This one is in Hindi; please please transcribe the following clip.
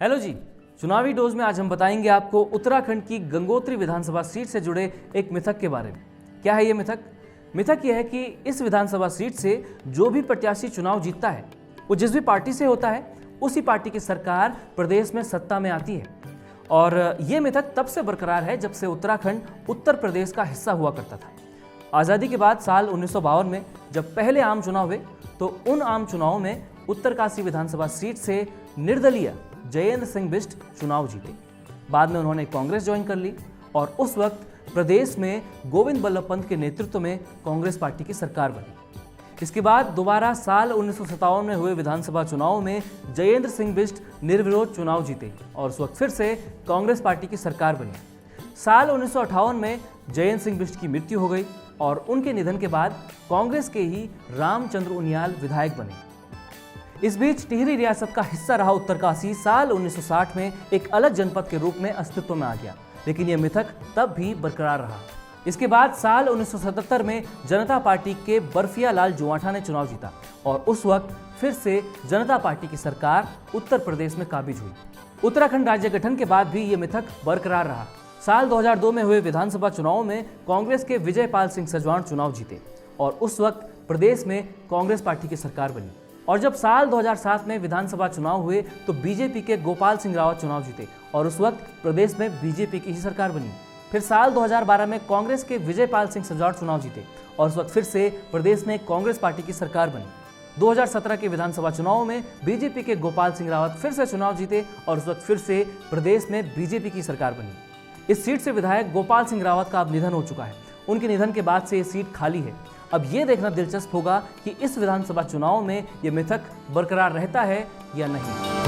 हेलो जी, चुनावी डोज में आज हम बताएंगे आपको उत्तराखंड की गंगोत्री विधानसभा सीट से जुड़े एक मिथक के बारे में। क्या है ये मिथक? मिथक यह है कि इस विधानसभा सीट से जो भी प्रत्याशी चुनाव जीतता है वो जिस भी पार्टी से होता है उसी पार्टी की सरकार प्रदेश में सत्ता में आती है। और ये मिथक तब से बरकरार है जब से उत्तराखंड उत्तर प्रदेश का हिस्सा हुआ करता था। आज़ादी के बाद साल 1952 में जब पहले आम चुनाव हुए तो उन आम चुनावों में उत्तरकाशी विधानसभा सीट से निर्दलीय जयेंद्र सिंह बिष्ट चुनाव जीते। बाद में उन्होंने कांग्रेस ज्वाइन कर ली और उस वक्त प्रदेश में गोविंद बल्लभ पंत के नेतृत्व में कांग्रेस पार्टी की सरकार बनी। इसके बाद दोबारा साल 1957 में हुए विधानसभा चुनाव में जयेंद्र सिंह बिष्ट निर्विरोध चुनाव जीते और उस वक्त फिर से कांग्रेस पार्टी की सरकार बनी। साल 1958 में जयेंद्र सिंह बिष्ट की मृत्यु हो गई और उनके निधन के बाद कांग्रेस के ही रामचंद्र उनियाल विधायक बने। इस बीच टिहरी रियासत का हिस्सा रहा उत्तरकाशी साल 1960 में एक अलग जनपद के रूप में अस्तित्व में आ गया, लेकिन यह मिथक तब भी बरकरार रहा। इसके बाद साल 1977 में जनता पार्टी के बर्फिया लाल जुवाठा ने चुनाव जीता और उस वक्त फिर से जनता पार्टी की सरकार उत्तर प्रदेश में काबिज हुई। उत्तराखंड राज्य गठन के बाद भी ये मिथक बरकरार रहा। साल 2002 में हुए विधानसभा चुनाव में कांग्रेस के विजयपाल सिंह सजवाण चुनाव जीते और उस वक्त प्रदेश में कांग्रेस पार्टी की सरकार बनी। और जब साल 2007 में विधानसभा चुनाव हुए तो बीजेपी के गोपाल सिंह रावत चुनाव जीते और उस वक्त प्रदेश में बीजेपी की ही सरकार बनी। फिर साल 2012 में कांग्रेस के विजयपाल सिंह सजवाण चुनाव जीते और उस वक्त फिर से प्रदेश में कांग्रेस पार्टी की सरकार बनी। 2017 के विधानसभा चुनाव में बीजेपी के गोपाल सिंह रावत फिर से चुनाव जीते और उस वक्त फिर से प्रदेश में बीजेपी की सरकार बनी। इस सीट से विधायक गोपाल सिंह रावत का अब निधन हो चुका है। उनके निधन के बाद से ये सीट खाली है। अब ये देखना दिलचस्प होगा कि इस विधानसभा चुनाव में ये मिथक बरकरार रहता है या नहीं।